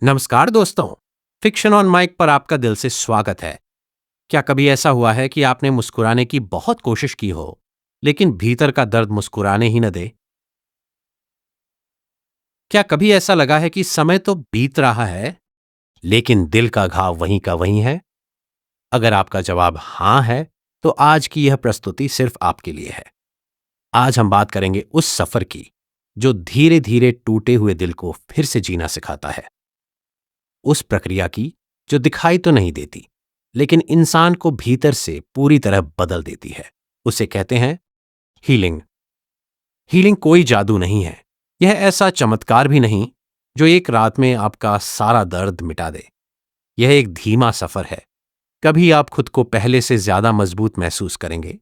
नमस्कार दोस्तों। Fiction on mic पर आपका दिल से स्वागत है। क्या कभी ऐसा हुआ है कि आपने मुस्कुराने की बहुत कोशिश की हो, लेकिन भीतर का दर्द मुस्कुराने ही न दे? क्या कभी ऐसा लगा है कि समय तो बीत रहा है, लेकिन दिल का घाव वहीं का वहीं है? अगर आपका जवाब हां है, तो आज की यह प्रस्तुति सिर्फ आपके लिए है। आज हम बात करेंगे उस सफर की, जो धीरे धीरे टूटे हुए दिल को फिर से जीना सिखाता है। उस प्रक्रिया की जो दिखाई तो नहीं देती, लेकिन इंसान को भीतर से पूरी तरह बदल देती है। उसे कहते हैं हीलिंग। हीलिंग कोई जादू नहीं है। यह ऐसा चमत्कार भी नहीं जो एक रात में आपका सारा दर्द मिटा दे। यह एक धीमा सफर है। कभी आप खुद को पहले से ज्यादा मजबूत महसूस करेंगे,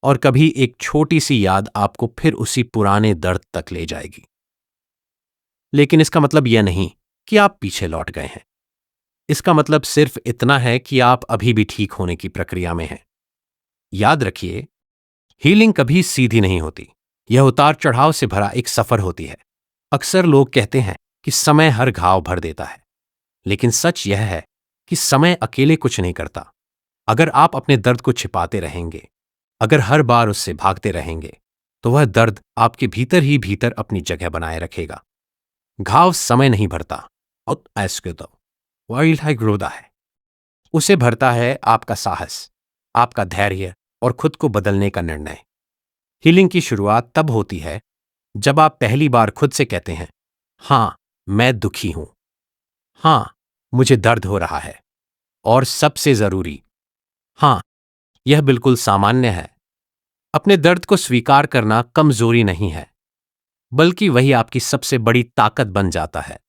और कभी एक छोटी सी याद आपको फिर उसी पुराने दर्द तक ले जाएगी। लेकिन इसका मतलब यह नहीं कि आप पीछे लौट गए हैं। इसका मतलब सिर्फ इतना है कि आप अभी भी ठीक होने की प्रक्रिया में हैं। याद रखिए, हीलिंग कभी सीधी नहीं होती। यह उतार चढ़ाव से भरा एक सफर होती है। अक्सर लोग कहते हैं कि समय हर घाव भर देता है, लेकिन सच यह है कि समय अकेले कुछ नहीं करता। अगर आप अपने दर्द को छिपाते रहेंगे, अगर हर बार उससे भागते रहेंगे, तो वह दर्द आपके भीतर ही भीतर अपनी जगह बनाए रखेगा। घाव समय नहीं भरता, और ऐसे तो वाइल्ड हाई ग्रोदा है। उसे भरता है आपका साहस, आपका धैर्य और खुद को बदलने का निर्णय। हीलिंग की शुरुआत तब होती है जब आप पहली बार खुद से कहते हैं, हां, मैं दुखी हूं। हां, मुझे दर्द हो रहा है। और सबसे जरूरी, हां, यह बिल्कुल सामान्य है। अपने दर्द को स्वीकार करना कमजोरी नहीं है, बल्कि वही आपकी सबसे बड़ी ताकत बन जाता है।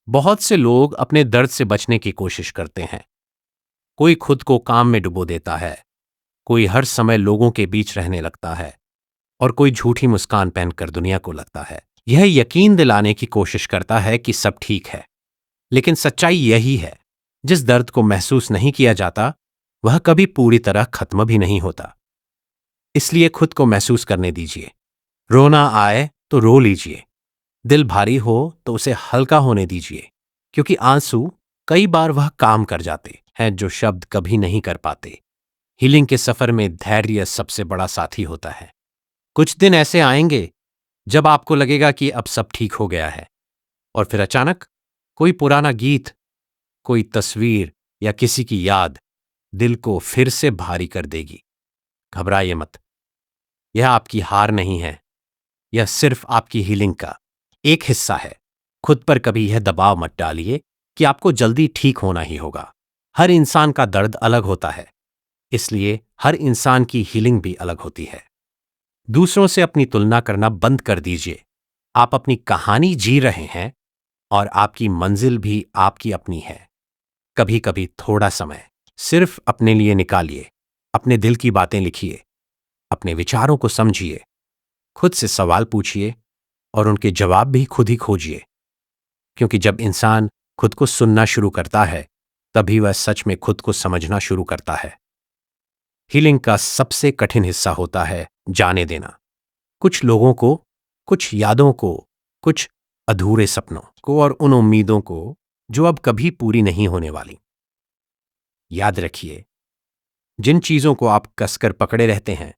बहुत से लोग अपने दर्द से बचने की कोशिश करते हैं। कोई खुद को काम में डुबो देता है, कोई हर समय लोगों के बीच रहने लगता है, और कोई झूठी मुस्कान पहनकर दुनिया को लगता है यह यकीन दिलाने की कोशिश करता है कि सब ठीक है। लेकिन सच्चाई यही है, जिस दर्द को महसूस नहीं किया जाता, वह कभी पूरी तरह खत्म भी नहीं होता। इसलिए खुद को महसूस करने दीजिए। रोना आए तो रो लीजिए। दिल भारी हो तो उसे हल्का होने दीजिए, क्योंकि आंसू कई बार वह काम कर जाते हैं जो शब्द कभी नहीं कर पाते। हीलिंग के सफर में धैर्य सबसे बड़ा साथी होता है। कुछ दिन ऐसे आएंगे जब आपको लगेगा कि अब सब ठीक हो गया है, और फिर अचानक कोई पुराना गीत, कोई तस्वीर या किसी की याद दिल को फिर से भारी कर देगी। घबराइए मत। यह आपकी हार नहीं है, यह सिर्फ आपकी हीलिंग का एक हिस्सा है। खुद पर कभी यह दबाव मत डालिए कि आपको जल्दी ठीक होना ही होगा। हर इंसान का दर्द अलग होता है, इसलिए हर इंसान की हीलिंग भी अलग होती है। दूसरों से अपनी तुलना करना बंद कर दीजिए। आप अपनी कहानी जी रहे हैं, और आपकी मंजिल भी आपकी अपनी है। कभी कभी थोड़ा समय सिर्फ अपने लिए निकालिए। अपने दिल की बातें लिखिए, अपने विचारों को समझिए, खुद से सवाल पूछिए, और उनके जवाब भी खुद ही खोजिए। क्योंकि जब इंसान खुद को सुनना शुरू करता है, तभी वह सच में खुद को समझना शुरू करता है। हीलिंग का सबसे कठिन हिस्सा होता है जाने देना। कुछ लोगों को, कुछ यादों को, कुछ अधूरे सपनों को, और उन उम्मीदों को जो अब कभी पूरी नहीं होने वाली। याद रखिए, जिन चीजों को आप कसकर पकड़े रहते हैं,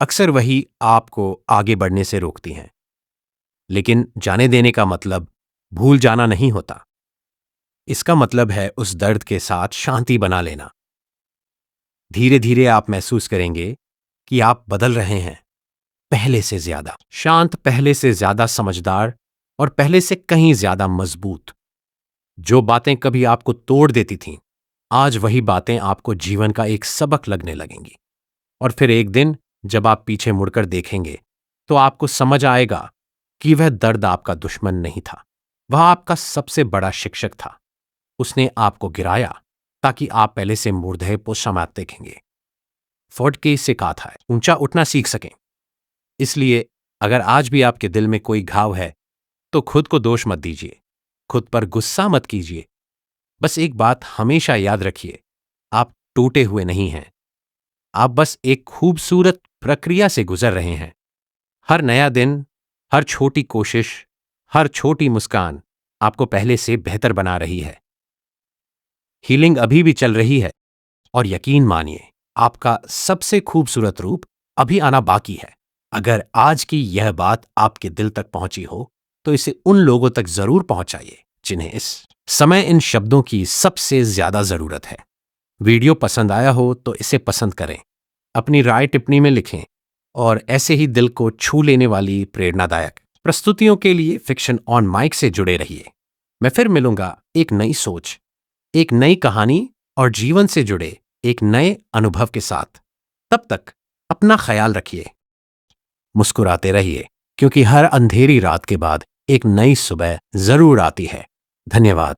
अक्सर वही आपको आगे बढ़ने से रोकती हैं। लेकिन जाने देने का मतलब भूल जाना नहीं होता। इसका मतलब है उस दर्द के साथ शांति बना लेना। धीरे धीरे आप महसूस करेंगे कि आप बदल रहे हैं, पहले से ज्यादा शांत, पहले से ज्यादा समझदार, और पहले से कहीं ज्यादा मजबूत। जो बातें कभी आपको तोड़ देती थीं, आज वही बातें आपको जीवन का एक सबक लगने लगेंगी। और फिर एक दिन जब आप पीछे मुड़कर देखेंगे, तो आपको समझ आएगा कि वह दर्द आपका दुश्मन नहीं था, वह आपका सबसे बड़ा शिक्षक था। उसने आपको गिराया ताकि आप पहले से मूर्धेय को समाप्त देखेंगे। फोर्ट के इससे कहा था, ऊंचा उठना सीख सकें। इसलिए अगर आज भी आपके दिल में कोई घाव है, तो खुद को दोष मत दीजिए, खुद पर गुस्सा मत कीजिए। बस एक बात हमेशा याद रखिए, आप टूटे हुए नहीं हैं। आप बस एक खूबसूरत प्रक्रिया से गुजर रहे हैं। हर नया दिन, हर छोटी कोशिश, हर छोटी मुस्कान आपको पहले से बेहतर बना रही है। हीलिंग अभी भी चल रही है और यकीन मानिए, आपका सबसे खूबसूरत रूप अभी आना बाकी है। अगर आज की यह बात आपके दिल तक पहुंची हो, तो इसे उन लोगों तक जरूर पहुंचाइए जिन्हें इस समय इन शब्दों की सबसे ज्यादा जरूरत है। वीडियो पसंद आया हो तो इसे पसंद करें, अपनी राय टिप्पणी में लिखें और ऐसे ही दिल को छू लेने वाली प्रेरणादायक प्रस्तुतियों के लिए फिक्शन ऑन माइक से जुड़े रहिए। मैं फिर मिलूंगा एक नई सोच, एक नई कहानी और जीवन से जुड़े एक नए अनुभव के साथ। तब तक अपना ख्याल रखिए, मुस्कुराते रहिए, क्योंकि हर अंधेरी रात के बाद एक नई सुबह जरूर आती है। धन्यवाद।